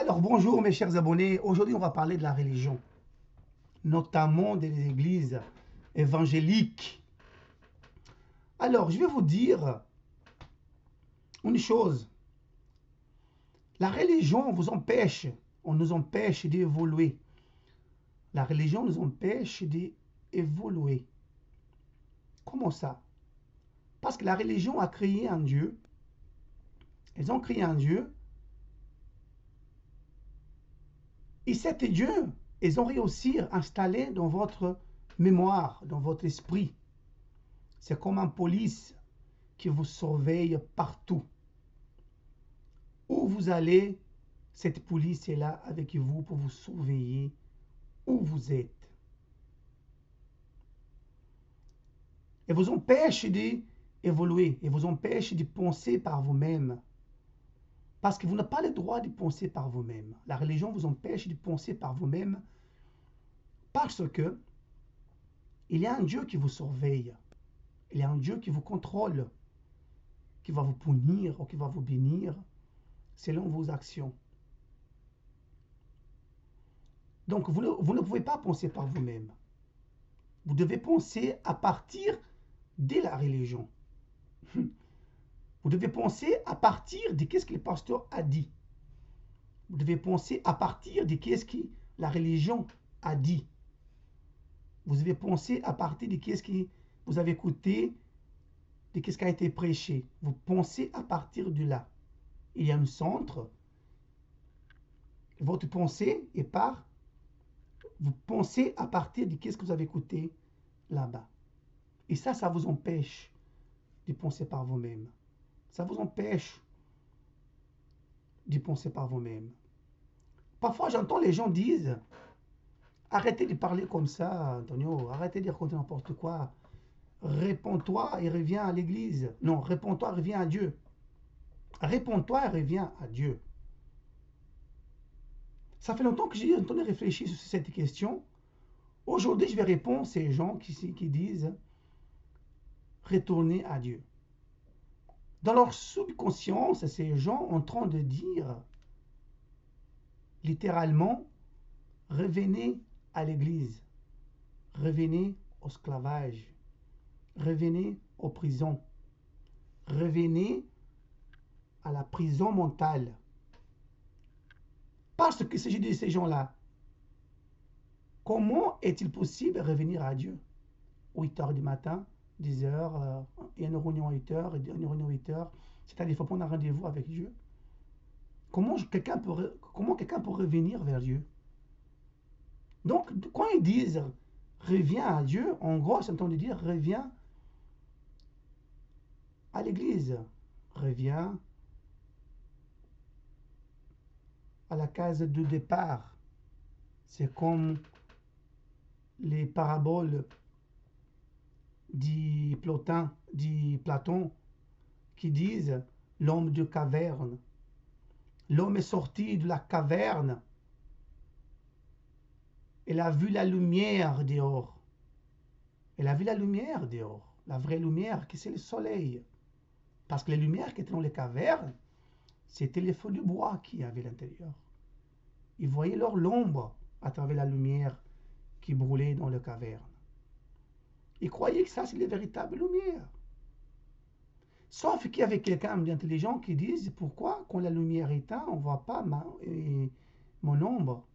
Alors bonjour mes chers abonnés, aujourd'hui on va parler de la religion, notamment des églises évangéliques. Alors je vais vous dire une chose, la religion vous empêche, on nous empêche d'évoluer. La religion nous empêche d'évoluer. Comment ça? Parce que la religion a créé un Dieu, ils ont créé un Dieu, et cet Dieu, ils ont réussi à installer dans votre mémoire, dans votre esprit. C'est comme un police qui vous surveille partout. Où vous allez, cette police est là avec vous pour vous surveiller où vous êtes. Et vous empêche d'évoluer, et vous empêche de penser par vous-même. Parce que vous n'avez pas le droit de penser par vous-même. La religion vous empêche de penser par vous-même parce que il y a un Dieu qui vous surveille. Il y a un Dieu qui vous contrôle, qui va vous punir ou qui va vous bénir selon vos actions. Donc, vous ne pouvez pas penser par vous-même. Vous devez penser à partir de la religion. Vous devez penser à partir de ce que le pasteur a dit. Vous devez penser à partir de ce que la religion a dit. Vous devez penser à partir de ce que vous avez écouté, de ce qui a été prêché. Vous pensez à partir de là. Il y a un centre. Votre pensée est par. Vous pensez à partir de ce que vous avez écouté là-bas. Et ça vous empêche de penser par vous-même. Ça vous empêche de penser par vous-même. Parfois, j'entends les gens dire, arrêtez de parler comme ça, Antonio, arrêtez de raconter n'importe quoi. Réponds-toi et reviens à l'église. Non, réponds-toi et reviens à Dieu. Réponds-toi et reviens à Dieu. Ça fait longtemps que j'ai entendu réfléchir sur cette question. Aujourd'hui, je vais répondre à ces gens qui disent retourner à Dieu. Dans leur subconscience, ces gens sont en train de dire littéralement, revenez à l'église, revenez au esclavage, revenez aux prisons, revenez à la prison mentale. Parce que s'agit de ces gens-là, comment est-il possible de revenir à Dieu? 8 heures du matin, 10 heures, il y a une réunion à 8 heures, une réunion à 8 heures, c'est-à-dire qu'il faut prendre un rendez-vous avec Dieu. Comment quelqu'un peut revenir vers Dieu? Donc, quand ils disent reviens à Dieu, en gros, c'est en train de dire reviens à l'église, reviens à la case de départ. C'est comme les paraboles dit Platon qui disent l'homme de caverne. L'homme est sorti de la caverne. Il a vu la lumière dehors. Il a vu la lumière dehors. La vraie lumière, qui c'est le soleil. Parce que les lumières qui étaient dans les cavernes, c'était les feux de bois qui y avaient à l'intérieur. Ils voyaient leur l'ombre à travers la lumière qui brûlait dans les cavernes. Ils croyaient que ça, c'est les véritables lumières. Sauf qu'il y avait quelqu'un d'intelligent qui disait pourquoi, quand la lumière est éteinte, on ne voit pas mon ombre.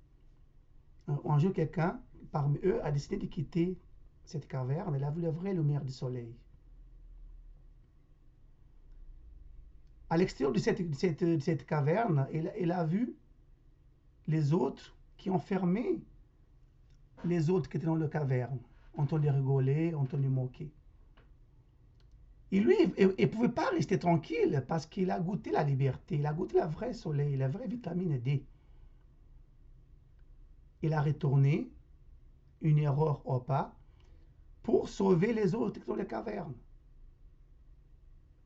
Un jour, quelqu'un parmi eux a décidé de quitter cette caverne. Il a vu la vraie lumière du soleil. À l'extérieur de cette caverne, il a vu les autres qui ont fermé les autres qui étaient dans la caverne. On entendu rigoler, on entendu moquer. Et lui, il ne pouvait pas rester tranquille parce qu'il a goûté la liberté, il a goûté la vraie soleil, la vraie vitamine D. Il a retourné, une erreur au pas, pour sauver les autres dans les cavernes.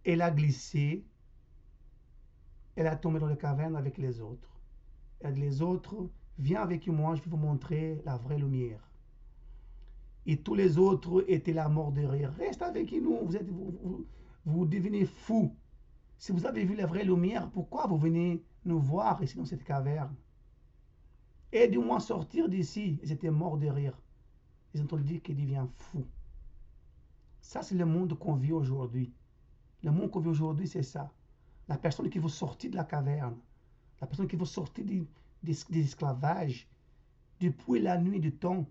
Elle a glissé, elle a tombé dans les cavernes avec les autres. Et les autres, viens avec moi, je vais vous montrer la vraie lumière. Et tous les autres étaient là mort de rire. Reste avec nous, vous devenez fous. Si vous avez vu la vraie lumière, pourquoi vous venez nous voir ici dans cette caverne? Aide-moi à sortir d'ici. Ils étaient morts de rire. Ils ont entendu dire qu'il devient fou. Ça, c'est le monde qu'on vit aujourd'hui. Le monde qu'on vit aujourd'hui, c'est ça. La personne qui veut sortir de la caverne, la personne qui veut sortir de l'esclavage, depuis la nuit du temps,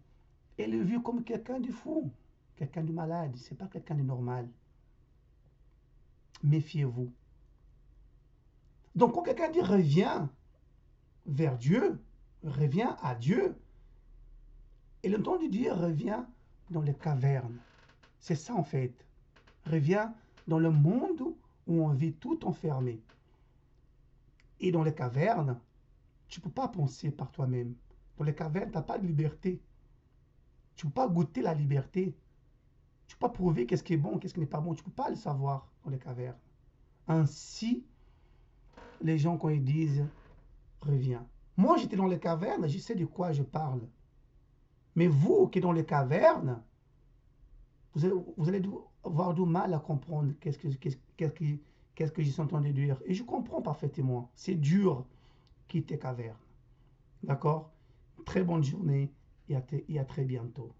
elle est vue comme quelqu'un de fou, quelqu'un de malade. Ce n'est pas quelqu'un de normal. Méfiez-vous. Donc, quand quelqu'un dit reviens vers Dieu, reviens à Dieu, il entend dire reviens dans les cavernes. C'est ça en fait. Reviens dans le monde où on vit tout enfermé. Et dans les cavernes, tu ne peux pas penser par toi-même. Dans les cavernes, tu n'as pas de liberté. Tu ne peux pas goûter la liberté. Tu ne peux pas prouver qu'est-ce qui est bon, qu'est-ce qui n'est pas bon. Tu ne peux pas le savoir dans les cavernes. Ainsi, les gens, quand ils disent reviens. Moi, j'étais dans les cavernes, je sais de quoi je parle. Mais vous qui êtes dans les cavernes, vous allez avoir du mal à comprendre qu'est-ce que je suis en train de dire. Et je comprends parfaitement. C'est dur quitter caverne. D'accord? Très bonne journée et à très bientôt.